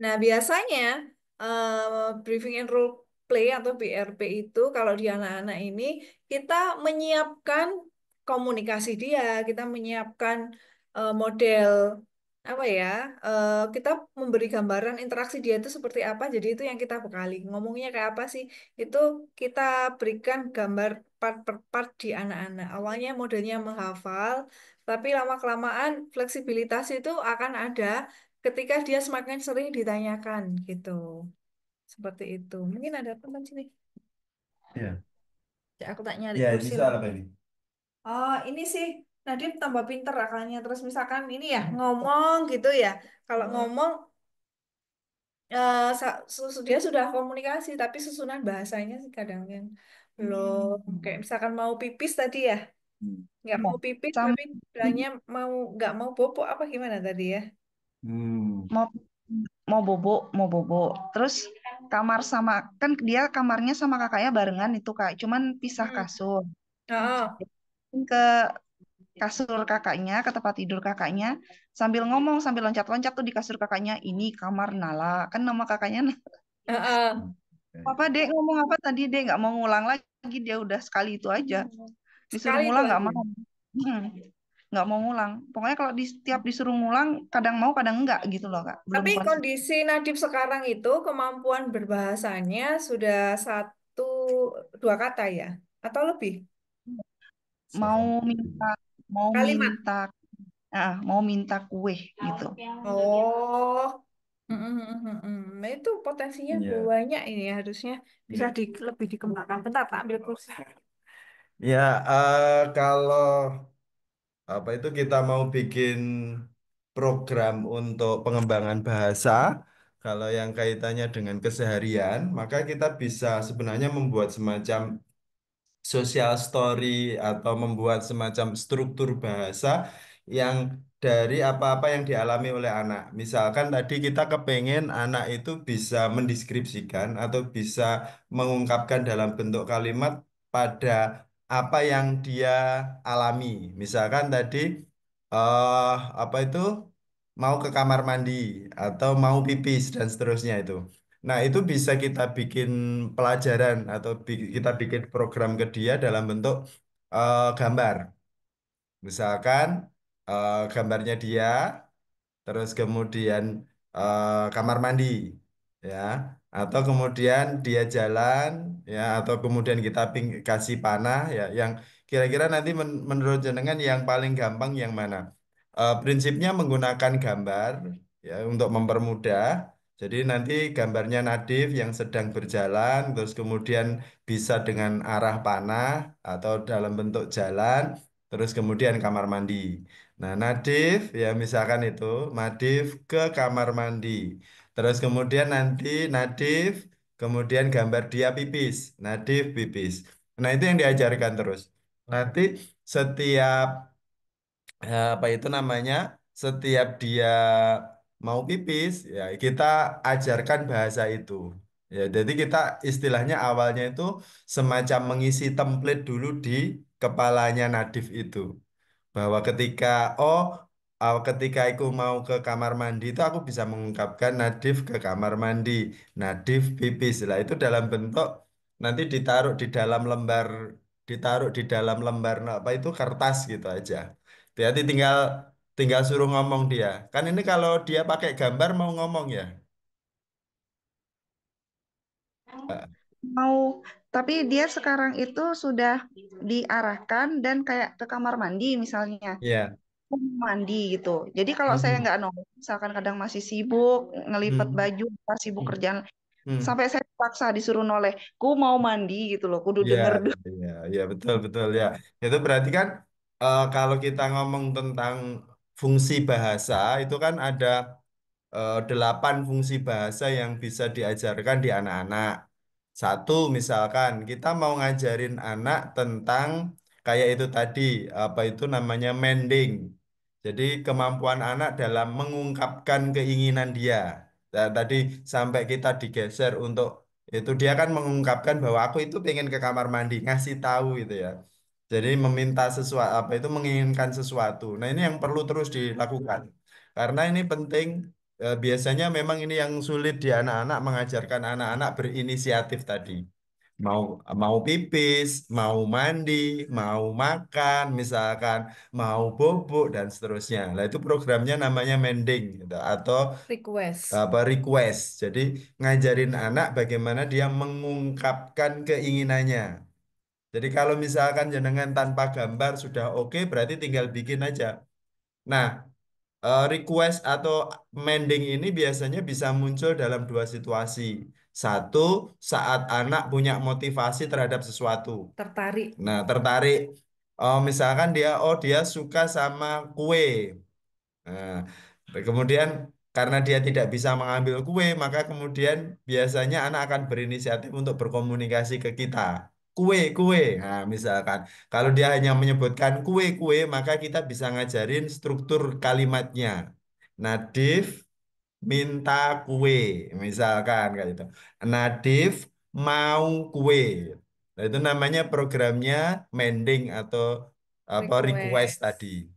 Nah, biasanya briefing and role play atau BRP itu kalau di anak-anak ini kita menyiapkan komunikasi dia, kita menyiapkan model apa ya, kita memberi gambaran interaksi dia itu seperti apa. Jadi itu yang kita bekali. Ngomongnya kayak apa sih? Itu kita berikan gambar part per part di anak-anak. Awalnya modelnya menghafal, tapi lama-kelamaan fleksibilitas itu akan ada ketika dia semakin sering ditanyakan gitu. Seperti itu. Mungkin ada teman sini. Ya. Ya, aku tak nyari Ya, ini kursi lah. soal apa ini? Oh, ini sih Nadiem tambah pinter akalnya. Terus misalkan ini ya ngomong gitu ya. Kalau ngomong dia sudah komunikasi, tapi susunan bahasanya sih kadang yang belum. Kayak misalkan mau pipis tadi ya, nggak Ya. mau pipis Sama tapi bilangnya mau nggak mau bobo apa gimana tadi ya? Hmm. Hmm. mau mau bobo, mau bobo. Terus kamar sama kan dia kamarnya sama kakaknya barengan itu Kak, cuman pisah kasur. Oh, Ke kasur kakaknya, ke tempat tidur kakaknya, sambil ngomong, sambil loncat-loncat tuh di kasur kakaknya, ini kamar Nala. Kan nama kakaknya oh, oh. apa dek ngomong apa tadi dek nggak mau ngulang lagi dia udah sekali itu aja disuruh Sekali itu ngulang nggak aja. mau. Hmm, nggak mau ngulang pokoknya kalau di setiap disuruh ngulang kadang mau kadang enggak gitu loh kak belum Tapi konsisten. kondisi Nadib sekarang itu kemampuan berbahasanya sudah satu dua kata ya, atau lebih mau minta mau kalimat. minta mau minta kue gitu. Oh, Nah, itu potensinya Iya. banyak ini ya, harusnya bisa lebih dikembangkan. Bentar, tak ambil kursi. Ya, kalau apa itu kita mau bikin program untuk pengembangan bahasa, kalau yang kaitannya dengan keseharian, maka kita bisa sebenarnya membuat semacam social story atau membuat semacam struktur bahasa yang dari apa-apa yang dialami oleh anak. Misalkan tadi kita kepengen anak itu bisa mendeskripsikan atau bisa mengungkapkan dalam bentuk kalimat pada apa yang dia alami. Misalkan tadi eh apa itu mau ke kamar mandi atau mau pipis dan seterusnya itu. Nah, itu bisa kita bikin pelajaran atau kita bikin program ke dia dalam bentuk gambar. Misalkan gambarnya dia, terus kemudian kamar mandi, ya, atau kemudian dia jalan, ya, atau kemudian kita kasih panah, ya, yang kira-kira nanti menurut jenengan yang paling gampang yang mana? Prinsipnya menggunakan gambar, ya, untuk mempermudah. Jadi nanti gambarnya Nadif yang sedang berjalan, terus kemudian bisa dengan arah panah atau dalam bentuk jalan, terus kemudian kamar mandi. Nah, Nadif ya misalkan itu Nadif ke kamar mandi. Terus kemudian nanti Nadif kemudian gambar dia pipis, Nadif pipis. Nah, itu yang diajarkan terus. Nanti setiap apa itu namanya? Setiap dia mau pipis, ya kita ajarkan bahasa itu. Ya, jadi kita istilahnya awalnya itu semacam mengisi template dulu di kepalanya Nadif itu bahwa ketika aku mau ke kamar mandi itu aku bisa mengungkapkan Nadif ke kamar mandi, Nadif pipis lah itu dalam bentuk nanti ditaruh di dalam lembar apa itu kertas gitu aja. Berarti tinggal tinggal suruh ngomong dia. Kan ini kalau dia pakai gambar mau ngomong ya. Eh, Mau, tapi dia sekarang itu sudah diarahkan dan kayak ke kamar mandi misalnya. Iya. Mandi gitu. Jadi kalau saya Hmm. nggak nongol, misalkan kadang masih sibuk ngelipat Hmm. baju, pas sibuk Hmm. kerjaan, Hmm. sampai saya paksa disuruh noleh, ku mau mandi gitu loh, kudu Iya, denger dulu. iya, iya, betul, betul ya. Itu berarti kan kalau kita ngomong tentang fungsi bahasa, itu kan ada 8 fungsi bahasa yang bisa diajarkan di anak-anak. Satu, misalkan kita mau ngajarin anak tentang kayak itu tadi, apa itu namanya mending. Jadi kemampuan anak dalam mengungkapkan keinginan dia. Nah, tadi sampai kita digeser untuk itu dia kan mengungkapkan bahwa aku itu pengen ke kamar mandi, ngasih tahu itu ya. Jadi meminta sesuatu apa itu menginginkan sesuatu. Nah, ini yang perlu terus dilakukan. Karena ini penting biasanya memang ini yang sulit di anak-anak mengajarkan anak-anak berinisiatif tadi. Mau mau pipis, mau mandi, mau makan, misalkan mau bobok dan seterusnya. Nah, itu programnya namanya mending gitu, atau Request. apa request. Jadi ngajarin anak bagaimana dia mengungkapkan keinginannya. Jadi kalau misalkan jenengan tanpa gambar sudah oke, berarti tinggal bikin aja. Nah, request atau mending ini biasanya bisa muncul dalam dua situasi. Satu, saat anak punya motivasi terhadap sesuatu. Tertarik. Nah, tertarik. Misalkan dia, oh dia suka sama kue. Nah, kemudian karena dia tidak bisa mengambil kue, maka kemudian biasanya anak akan berinisiatif untuk berkomunikasi ke kita. Kue, kue. Nah, misalkan kalau dia hanya menyebutkan kue, kue, maka kita bisa ngajarin struktur kalimatnya. Nadif minta kue, misalkan kayak gitu. Nadif mau kue. Nah, itu namanya programnya mending atau apa request tadi. Request.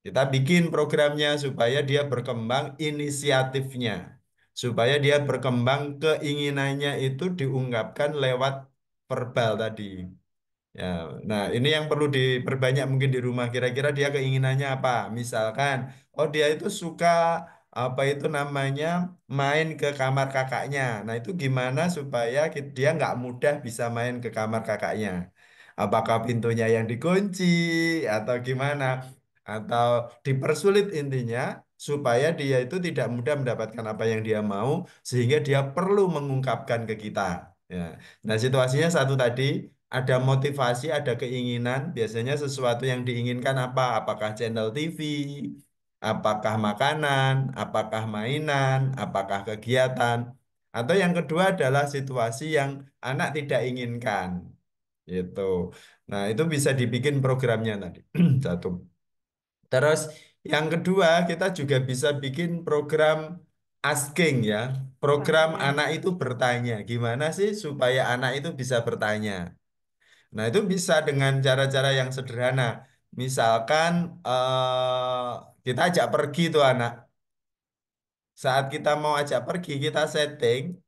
Kita bikin programnya supaya dia berkembang inisiatifnya, supaya dia berkembang keinginannya itu diungkapkan lewat verbal tadi. Ya, nah ini yang perlu diperbanyak mungkin di rumah. Kira-kira dia keinginannya apa? Misalkan, oh dia itu suka apa itu namanya main ke kamar kakaknya. Nah itu gimana supaya dia nggak mudah bisa main ke kamar kakaknya? Apakah pintunya yang dikunci atau gimana? Atau dipersulit intinya supaya dia itu tidak mudah mendapatkan apa yang dia mau sehingga dia perlu mengungkapkan ke kita. Ya. Nah situasinya satu tadi ada motivasi, ada keinginan, biasanya sesuatu yang diinginkan apa? Apakah channel TV, apakah makanan, apakah mainan, apakah kegiatan, atau yang kedua adalah situasi yang anak tidak inginkan, gitu. Nah, itu bisa dibikin programnya tadi. Satu. Terus yang kedua, kita juga bisa bikin program asking ya. Program Tanya. anak itu bertanya. Gimana sih supaya anak itu bisa bertanya? Nah, itu bisa dengan cara-cara yang sederhana. Misalkan kita ajak pergi tuh anak. Saat kita mau ajak pergi, kita setting,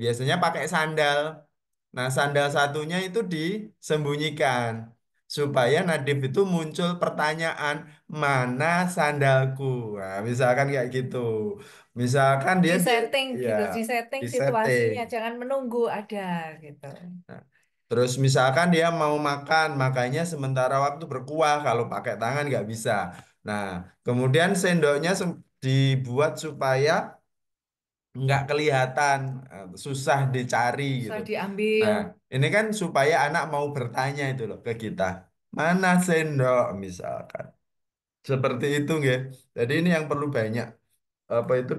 biasanya pakai sandal. Nah, sandal satunya itu disembunyikan. Supaya Nadif itu muncul pertanyaan, mana sandalku? Nah, misalkan kayak gitu. Misalkan dia, Di setting ya, gitu, di setting disetting. situasinya, jangan menunggu ada gitu. Nah, terus misalkan dia mau makan, makanya sementara waktu berkuah, kalau pakai tangan nggak bisa. Nah, kemudian sendoknya dibuat supaya nggak kelihatan, susah dicari gitu. Susah Nah, diambil. ini kan supaya anak mau bertanya itu loh ke kita, mana sendok misalkan. Seperti itu nggih. Jadi ini yang perlu banyak apa itu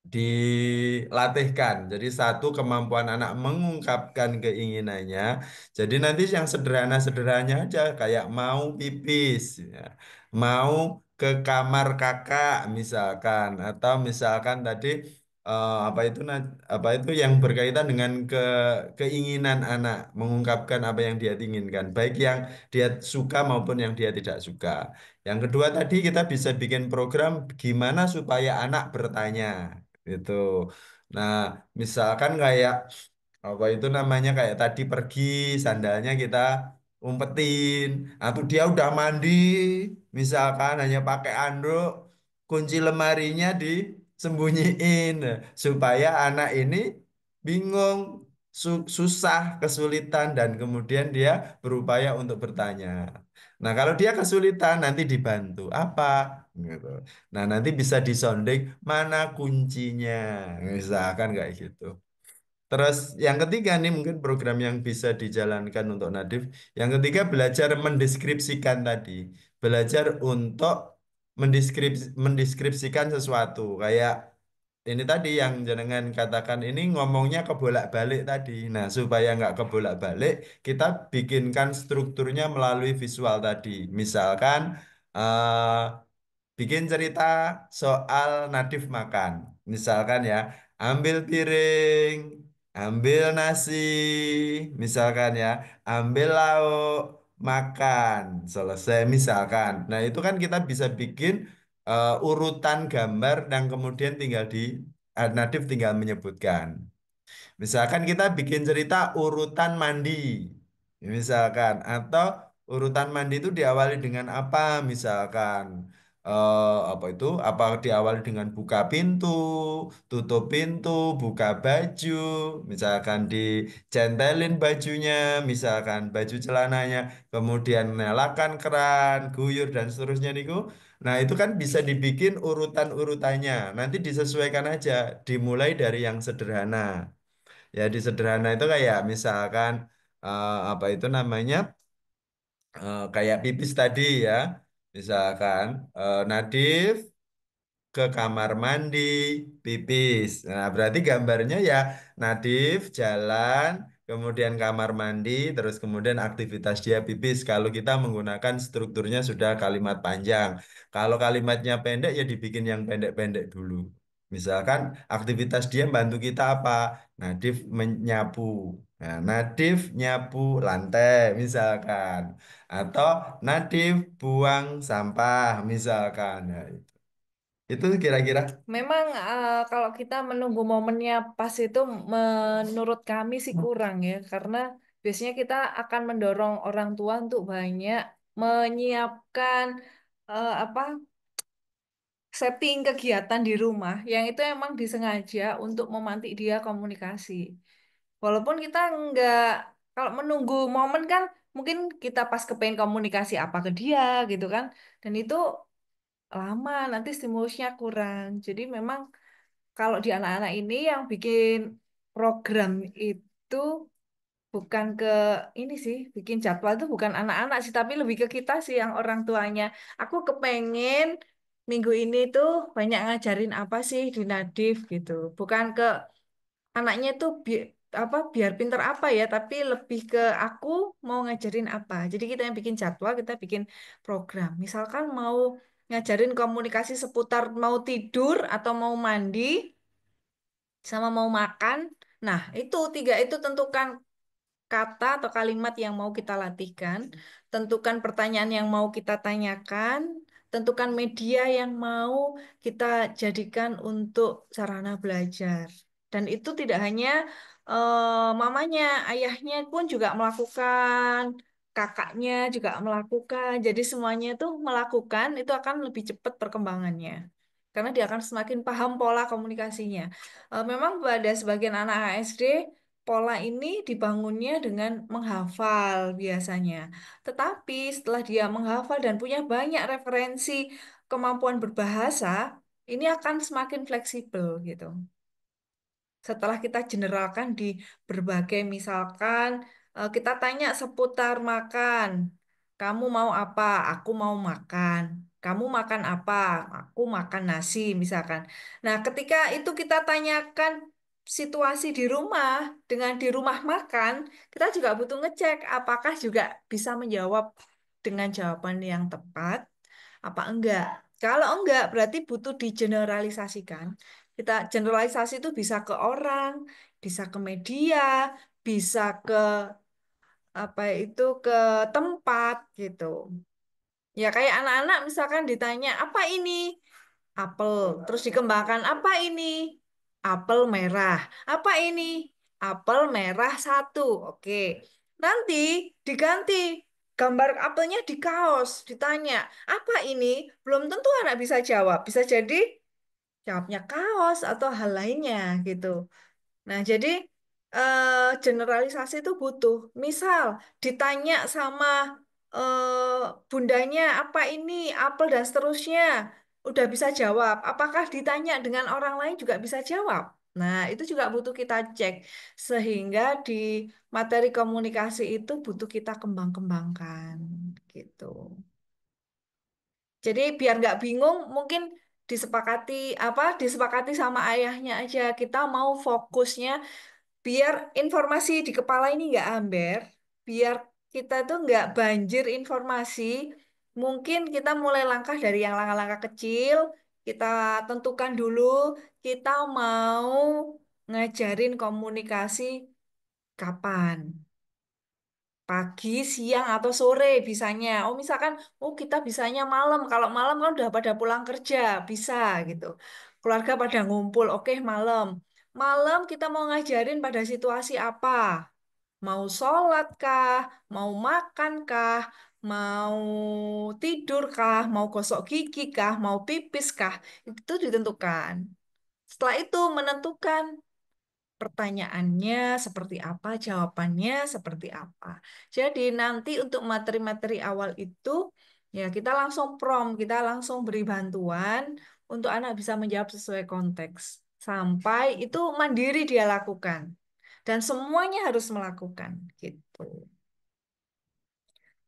dilatihkan. Jadi satu kemampuan anak mengungkapkan keinginannya. Jadi nanti yang sederhana-sederhananya aja kayak mau pipis, ya. Mau ke kamar kakak misalkan atau misalkan tadi apa itu yang berkaitan dengan keinginan anak mengungkapkan apa yang dia inginkan, baik yang dia suka maupun yang dia tidak suka. Yang kedua tadi kita bisa bikin program gimana supaya anak bertanya gitu. Nah, misalkan kayak apa itu namanya kayak tadi pergi sandalnya kita umpetin atau dia udah mandi misalkan hanya pakai anduk kunci lemarinya disembunyiin. Nah, supaya anak ini bingung susah kesulitan dan kemudian dia berupaya untuk bertanya. Nah, kalau dia kesulitan nanti dibantu apa gitu. Nah, nanti bisa disonding mana kuncinya, misalkan kayak gitu. Terus yang ketiga nih mungkin program yang bisa dijalankan untuk Nadif. Yang ketiga belajar mendeskripsikan tadi. Belajar untuk mendeskripsikan sesuatu. Kayak ini tadi yang jenengan katakan ini ngomongnya kebolak-balik tadi. Nah, supaya nggak kebolak-balik, kita bikinkan strukturnya melalui visual tadi. Misalkan eh, bikin cerita soal Nadif makan. Misalkan ya, ambil piring, ambil nasi, misalkan ya, ambil lauk, makan, selesai misalkan. Nah, itu kan kita bisa bikin urutan gambar dan kemudian Nadif tinggal menyebutkan. Misalkan kita bikin cerita urutan mandi, misalkan, atau urutan mandi itu diawali dengan apa, misalkan, apa itu? Apa diawali dengan buka pintu, tutup pintu, buka baju, misalkan dicentelin bajunya, misalkan baju celananya, kemudian nyalakan keran, guyur dan seterusnya niku. Nah, itu kan bisa dibikin urutan-urutannya. Nanti disesuaikan aja, dimulai dari yang sederhana. Ya di sederhana itu kayak misalkan apa itu namanya kayak pipis tadi ya. Misalkan Nadif ke kamar mandi, pipis. Nah, berarti gambarnya ya Nadif jalan, kemudian kamar mandi, terus kemudian aktivitas dia pipis. Kalau kita menggunakan strukturnya sudah kalimat panjang. Kalau kalimatnya pendek ya dibikin yang pendek-pendek dulu. Misalkan aktivitas dia bantu kita apa? Nadif menyapu. Nah, Nadif nyapu lantai misalkan. Atau Nadif buang sampah misalkan. Nah, itu kira-kira. Memang kalau kita menunggu momennya pas itu menurut kami sih kurang ya, karena biasanya kita akan mendorong orang tua untuk banyak menyiapkan apa setting kegiatan di rumah yang itu emang disengaja untuk memantik dia komunikasi. Walaupun kita nggak, kalau menunggu momen kan mungkin kita pas kepengen komunikasi apa ke dia gitu kan, dan itu lama nanti stimulusnya kurang. Jadi memang kalau di anak-anak ini yang bikin program itu bukan ke ini sih, bikin jadwal itu bukan anak-anak sih, tapi lebih ke kita sih yang orang tuanya. Aku kepengen minggu ini tuh banyak ngajarin apa sih di Nadif gitu. Bukan ke anaknya tuh apa biar pinter apa ya, tapi lebih ke aku mau ngajarin apa. Jadi kita yang bikin jadwal, kita bikin program. Misalkan mau ngajarin komunikasi seputar mau tidur atau mau mandi sama mau makan. Nah, itu tiga itu tentukan kata atau kalimat yang mau kita latihkan, tentukan pertanyaan yang mau kita tanyakan, tentukan media yang mau kita jadikan untuk sarana belajar. Dan itu tidak hanya mamanya, ayahnya pun juga melakukan, kakaknya juga melakukan. Jadi semuanya itu melakukan, itu akan lebih cepat perkembangannya. Karena dia akan semakin paham pola komunikasinya. Memang pada sebagian anak ASD pola ini dibangunnya dengan menghafal biasanya. Tetapi setelah dia menghafal dan punya banyak referensi kemampuan berbahasa, ini akan semakin fleksibel gitu. Setelah kita generalkan di berbagai misalkan kita tanya seputar makan. Kamu mau apa? Aku mau makan. Kamu makan apa? Aku makan nasi misalkan. Nah, ketika itu kita tanyakan situasi di rumah dengan di rumah makan, kita juga butuh ngecek apakah juga bisa menjawab dengan jawaban yang tepat apa enggak. Kalau enggak, berarti butuh digeneralisasikan. Kita generalisasi itu bisa ke orang, bisa ke media, bisa ke apa itu ke tempat gitu. Ya kayak anak-anak misalkan ditanya apa ini? Apel. Terus dikembangkan apa ini? Apel merah. Apa ini? Apel merah satu. Oke. Nanti diganti gambar apelnya di kaos. Ditanya apa ini? Belum tentu anak bisa jawab. Bisa jadi jawabnya kaos atau hal lainnya gitu. Nah, jadi generalisasi itu butuh. Misal ditanya sama bundanya apa ini, apel dan seterusnya, udah bisa jawab. Apakah ditanya dengan orang lain juga bisa jawab? Nah, itu juga butuh kita cek sehingga di materi komunikasi itu butuh kita kembang-kembangkan gitu. Jadi biar nggak bingung, mungkin disepakati disepakati sama ayahnya aja. Kita mau fokusnya biar informasi di kepala ini nggak amber, biar kita tuh nggak banjir informasi. Mungkin kita mulai langkah dari yang langkah-langkah kecil. Kita tentukan dulu kita mau ngajarin komunikasi kapan. Pagi, siang, atau sore bisanya. Oh, misalkan, oh kita bisanya malam. Kalau malam kan udah pada pulang kerja, bisa gitu. Keluarga pada ngumpul, oke malam. Malam kita mau ngajarin pada situasi apa? Mau sholat kah? Mau makan kah? Mau tidur kah? Mau gosok gigi kah? Mau pipis kah? Itu ditentukan. Setelah itu menentukan pertanyaannya seperti apa, jawabannya seperti apa. Jadi nanti untuk materi-materi awal itu ya kita langsung prompt, kita langsung beri bantuan untuk anak bisa menjawab sesuai konteks. Sampai itu mandiri dia lakukan. Dan semuanya harus melakukan gitu.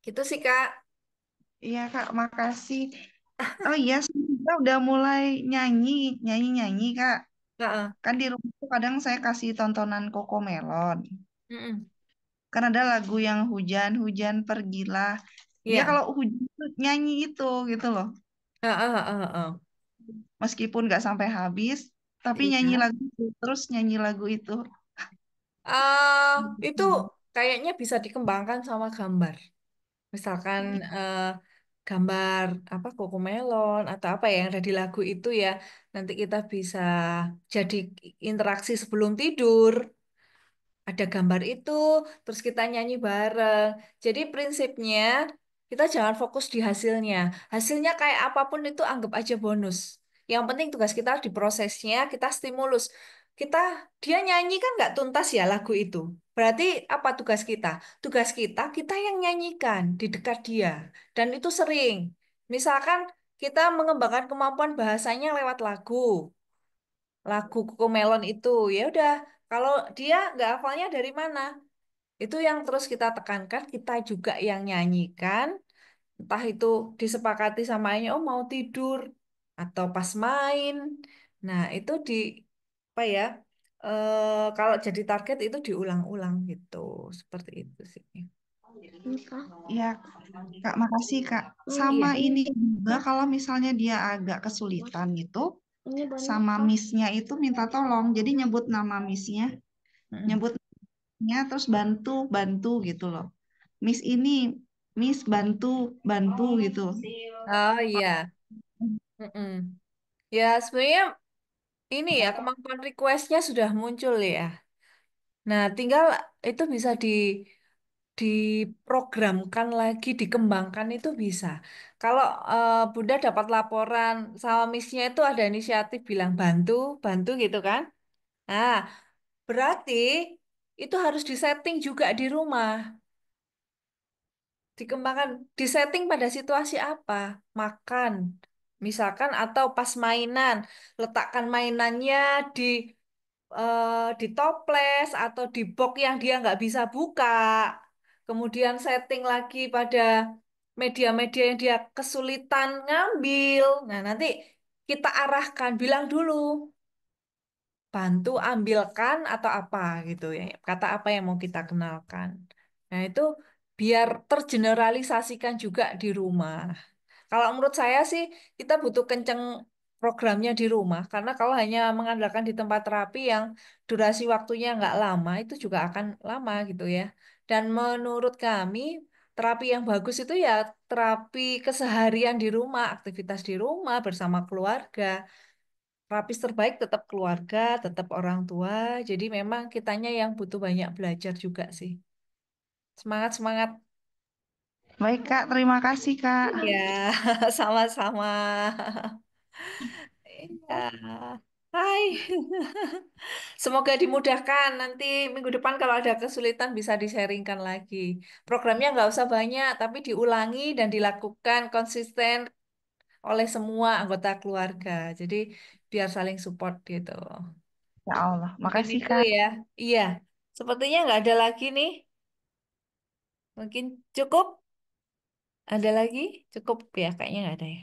Gitu sih Kak. Iya Kak, makasih. Oh iya, kita udah mulai nyanyi, nyanyi Kak. Heeh. Kan di rumah tuh kadang saya kasih tontonan Melon. Mm-mm. Kan ada lagu yang hujan-hujan pergilah. Dia Iya. kalau hujan tuh nyanyi itu gitu loh. Heeh, heeh, heeh. Meskipun nggak sampai habis, tapi nyanyi Iya. lagu itu, terus nyanyi lagu itu. eh itu kayaknya bisa dikembangkan sama gambar. Misalkan eh, gambar apa melon atau apa ya yang ada di lagu itu ya. Nanti kita bisa jadi interaksi sebelum tidur. Ada gambar itu, terus kita nyanyi bareng. Jadi prinsipnya kita jangan fokus di hasilnya. Hasilnya kayak apapun itu anggap aja bonus. Yang penting tugas kita di prosesnya, kita stimulus. Kita dia nyanyi kan nggak tuntas ya lagu itu. Berarti apa tugas kita? Tugas kita yang nyanyikan di dekat dia. Dan itu sering. Misalkan kita mengembangkan kemampuan bahasanya lewat lagu Melon itu. Ya udah, kalau dia nggak hafalnya dari mana? Itu yang terus kita tekankan, kita juga yang nyanyikan, entah itu disepakati sama ayahnya, oh mau tidur, atau pas main. Nah, itu apa ya, kalau jadi target itu diulang-ulang gitu, seperti itu sih. Iya, Kak, makasih Kak. Sama Iya. ini juga kalau misalnya dia agak kesulitan gitu, sama miss-nya itu minta tolong. Jadi nyebut nama miss-nya, Mm. nyebutnya terus bantu, bantu gitu loh. Miss ini, Miss bantu, bantu gitu. Oh iya. Mm-mm. Ya, sebenarnya ini ya, kemampuan requestnya sudah muncul ya. Nah, tinggal itu bisa diprogramkan lagi, dikembangkan itu bisa. Kalau Bunda dapat laporan sama missnya itu ada inisiatif bilang bantu, bantu gitu kan? Nah, berarti itu harus disetting juga di rumah, dikembangkan, disetting pada situasi apa? Makan, misalkan, atau pas mainan, letakkan mainannya di di toples atau di box yang dia nggak bisa buka. Kemudian setting lagi pada media-media yang dia kesulitan ngambil. Nah, nanti kita arahkan, bilang dulu, bantu ambilkan atau apa gitu ya. Kata apa yang mau kita kenalkan. Nah, itu biar tergeneralisasikan juga di rumah. Kalau menurut saya sih kita butuh kenceng programnya di rumah karena kalau hanya mengandalkan di tempat terapi yang durasi waktunya nggak lama itu juga akan lama gitu ya. Dan menurut kami terapi yang bagus itu ya terapi keseharian di rumah, aktivitas di rumah bersama keluarga. Terapis terbaik tetap keluarga, tetap orang tua. Jadi memang kitanya yang butuh banyak belajar juga sih. Semangat semangat Baik Kak, terima kasih Kak. ya, sama-sama. Iya. Hai. Semoga dimudahkan. Nanti minggu depan kalau ada kesulitan bisa di-sharingkan lagi. Programnya nggak usah banyak, tapi diulangi dan dilakukan konsisten oleh semua anggota keluarga. Jadi biar saling support gitu. Ya Allah, Mungkin makasih itu Kak. ya. Iya. Sepertinya nggak ada lagi nih. Mungkin cukup. Ada lagi? Cukup ya, kayaknya nggak ada ya.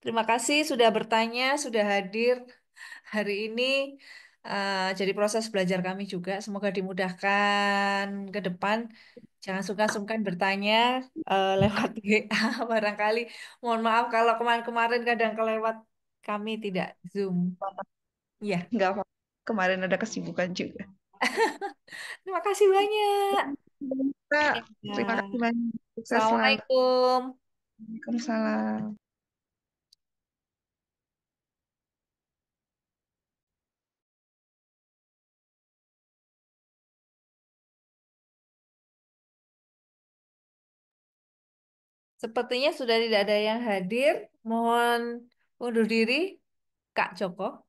Terima kasih sudah bertanya, sudah hadir hari ini. Jadi proses belajar kami juga. Semoga dimudahkan ke depan. Jangan sungkan-sungkan bertanya lewat WA barangkali. Mohon maaf kalau kemarin-kemarin kadang kelewat kami tidak Zoom. Iya, Nggak apa, kemarin ada kesibukan juga. terima kasih banyak. Kak, terima Ya. kasih banyak. Sukses selalu. Assalamualaikum. Waalaikumsalam. Sepertinya sudah tidak ada yang hadir. Mohon undur diri, Kak Joko.